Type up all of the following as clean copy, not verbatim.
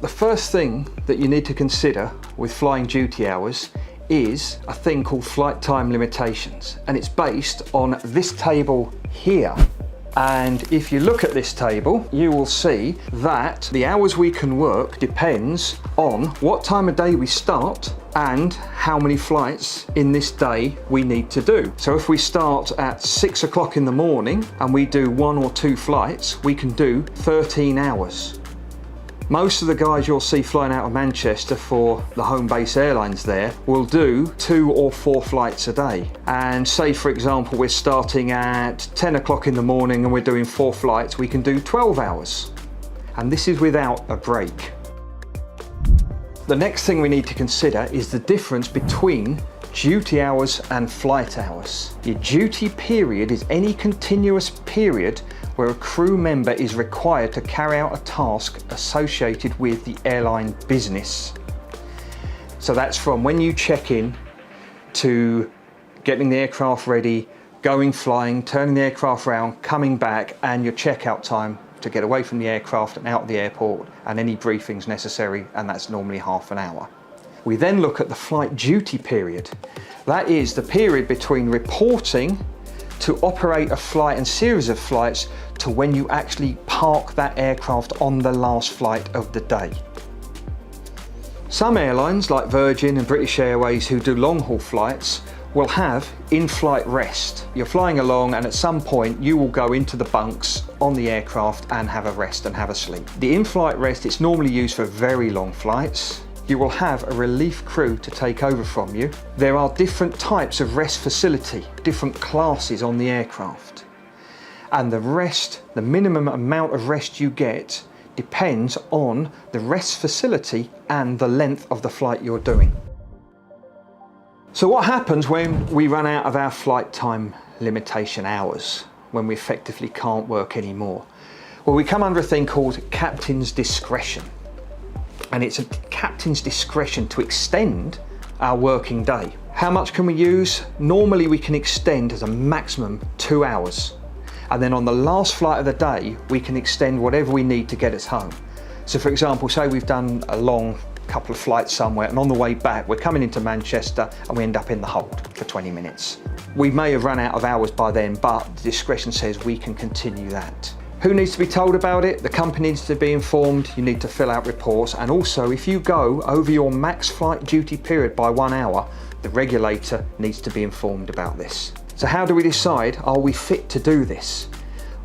The first thing that you need to consider with flying duty hours is a thing called flight time limitations, and it's based on this table here. And if you look at this table, you will see that the hours we can work depends on what time of day we start and how many flights in this day we need to do. So if we start at 6 o'clock in the morning and we do 1 or 2 flights, we can do 13 hours. Most of the guys you'll see flying out of Manchester for the home base airlines there will do 2 or 4 flights a day. And say for example we're starting at 10 o'clock in the morning and we're doing 4 flights, we can do 12 hours. And this is without a break. The next thing we need to consider is the difference between duty hours and flight hours. Your duty period is any continuous period where a crew member is required to carry out a task associated with the airline business. So that's from when you check in to getting the aircraft ready, going flying, turning the aircraft around, coming back, and your checkout time to get away from the aircraft and out of the airport, and any briefings necessary, and that's normally half an hour. We then look at the flight duty period. That is the period between reporting to operate a flight and series of flights to when you actually park that aircraft on the last flight of the day. Some airlines like Virgin and British Airways who do long haul flights will have in-flight rest. You're flying along and at some point you will go into the bunks on the aircraft and have a rest and have a sleep. The in-flight rest, it's normally used for very long flights. You will have a relief crew to take over from you. There are different types of rest facility, different classes on the aircraft. And the rest, the minimum amount of rest you get depends on the rest facility and the length of the flight you're doing. So what happens when we run out of our flight time limitation hours, when we effectively can't work anymore? Well, we come under a thing called captain's discretion. And it's a captain's discretion to extend our working day. How much can we use? Normally we can extend as a maximum 2 hours. And then on the last flight of the day, we can extend whatever we need to get us home. So for example, say we've done a long couple of flights somewhere, and on the way back, we're coming into Manchester and we end up in the hold for 20 minutes. We may have run out of hours by then, but the discretion says we can continue that. Who needs to be told about it? The company needs to be informed. You need to fill out reports. And also, if you go over your max flight duty period by 1 hour, the regulator needs to be informed about this. So how do we decide, are we fit to do this?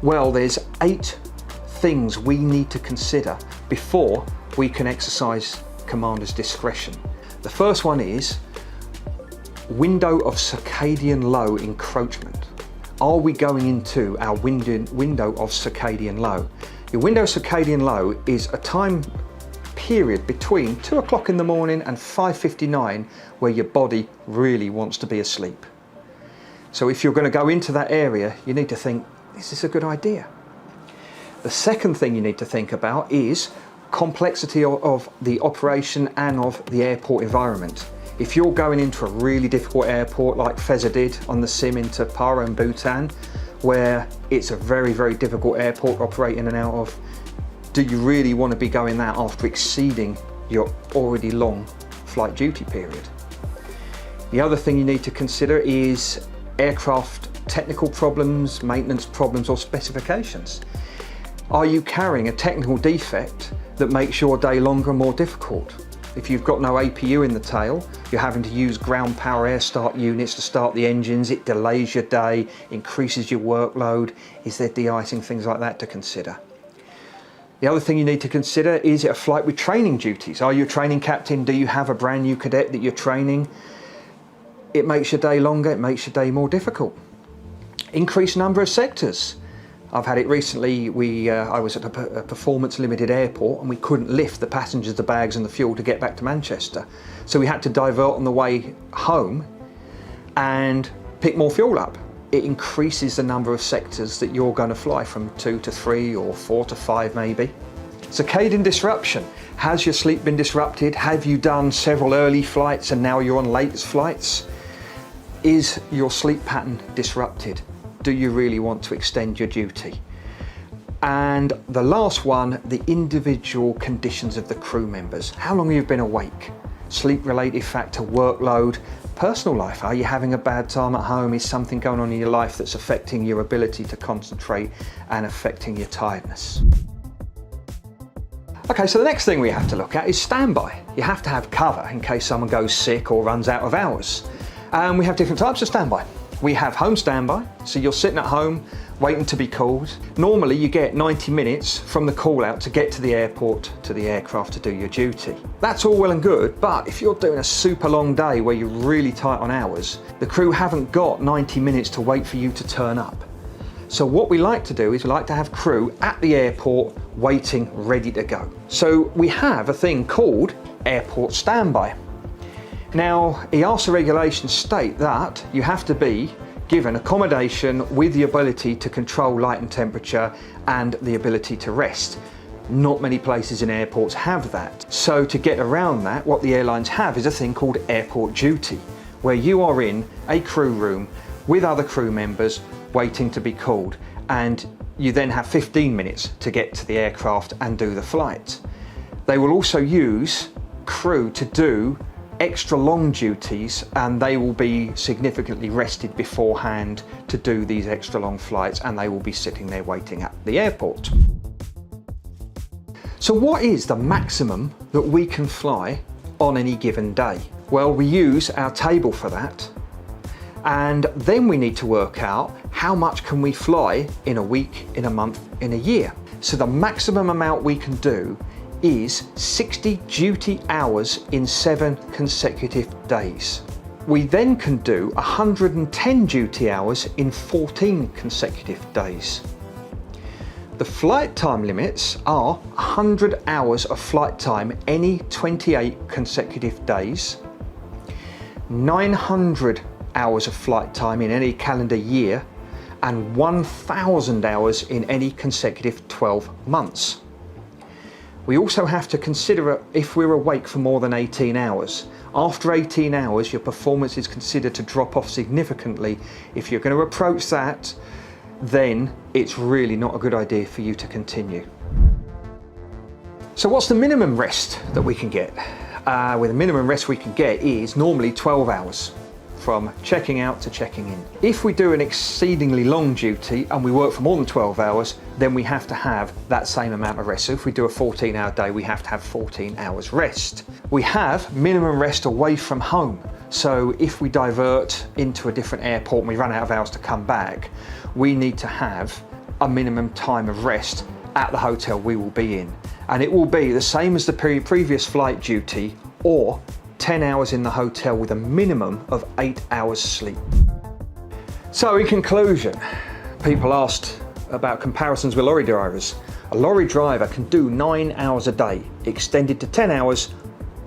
Well, there's 8 things we need to consider before we can exercise commander's discretion. The first one is window of circadian low encroachment. Are we going into our window of circadian low? Your window of circadian low is a time period between 2 o'clock in the morning and 5:59 where your body really wants to be asleep. So if you're going to go into that area, you need to think, is this a good idea? The second thing you need to think about is complexity of the operation and of the airport environment. If you're going into a really difficult airport like Feza did on the sim into Para and Bhutan, where it's a very, very difficult airport to operate in and out of, do you really want to be going there after exceeding your already long flight duty period? The other thing you need to consider is aircraft technical problems, maintenance problems or specifications. Are you carrying a technical defect that makes your day longer and more difficult? If you've got no APU in the tail, you're having to use ground power air start units to start the engines, it delays your day, increases your workload. Is there de-icing, things like that to consider? The other thing you need to consider, is it a flight with training duties? Are you a training captain? Do you have a brand new cadet that you're training? It makes your day longer, it makes your day more difficult. Increased number of sectors. I've had it recently. I was at a performance limited airport and we couldn't lift the passengers, the bags and the fuel to get back to Manchester. So we had to divert on the way home and pick more fuel up. It increases the number of sectors that you're going to fly from 2 to 3 or 4 to 5 maybe. Circadian disruption. Has your sleep been disrupted? Have you done several early flights and now you're on late flights? Is your sleep pattern disrupted? Do you really want to extend your duty? And the last one, the individual conditions of the crew members. How long you've been awake, sleep-related factor, workload, personal life. Are you having a bad time at home? Is something going on in your life that's affecting your ability to concentrate and affecting your tiredness? Okay, so the next thing we have to look at is standby. You have to have cover in case someone goes sick or runs out of hours. And we have different types of standby. We have home standby, so you're sitting at home waiting to be called. Normally you get 90 minutes from the call out to get to the airport, to the aircraft to do your duty. That's all well and good, but if you're doing a super long day where you're really tight on hours, the crew haven't got 90 minutes to wait for you to turn up. So what we like to do is we like to have crew at the airport waiting, ready to go. So we have a thing called airport standby. Now, EASA regulations state that you have to be given accommodation with the ability to control light and temperature and the ability to rest. Not many places in airports have that. So to get around that, what the airlines have is a thing called airport duty, where you are in a crew room with other crew members waiting to be called, and you then have 15 minutes to get to the aircraft and do the flight. They will also use crew to do extra long duties, and they will be significantly rested beforehand to do these extra long flights, and they will be sitting there waiting at the airport. So what is the maximum that we can fly on any given day? Well, we use our table for that, and then we need to work out how much can we fly in a week, in a month, in a year. So the maximum amount we can do is 60 duty hours in 7 consecutive days. We then can do 110 duty hours in 14 consecutive days. The flight time limits are 100 hours of flight time any 28 consecutive days, 900 hours of flight time in any calendar year, and 1,000 hours in any consecutive 12 months. We also have to consider if we're awake for more than 18 hours. After 18 hours, your performance is considered to drop off significantly. If you're going to approach that, then it's really not a good idea for you to continue. So what's the minimum rest that we can get? Well, the minimum rest we can get is normally 12 hours. From checking out to checking in. If we do an exceedingly long duty and we work for more than 12 hours, then we have to have that same amount of rest. So if we do a 14-hour day, we have to have 14 hours rest. We have minimum rest away from home. So if we divert into a different airport and we run out of hours to come back, we need to have a minimum time of rest at the hotel we will be in. And it will be the same as the previous flight duty, or 10 hours in the hotel with a minimum of 8 hours sleep. So in conclusion, people asked about comparisons with lorry drivers. A lorry driver can do 9 hours a day, extended to 10 hours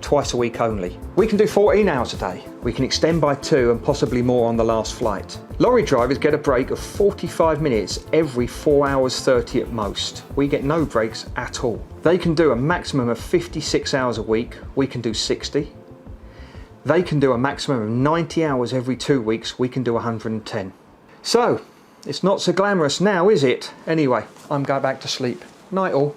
twice a week only. We can do 14 hours a day. We can extend by 2 and possibly more on the last flight. Lorry drivers get a break of 45 minutes every 4 hours 30 at most. We get no breaks at all. They can do a maximum of 56 hours a week. We can do 60. They can do a maximum of 90 hours every 2 weeks. We can do 110. So, it's not so glamorous now, is it? Anyway, I'm going back to sleep. Night all.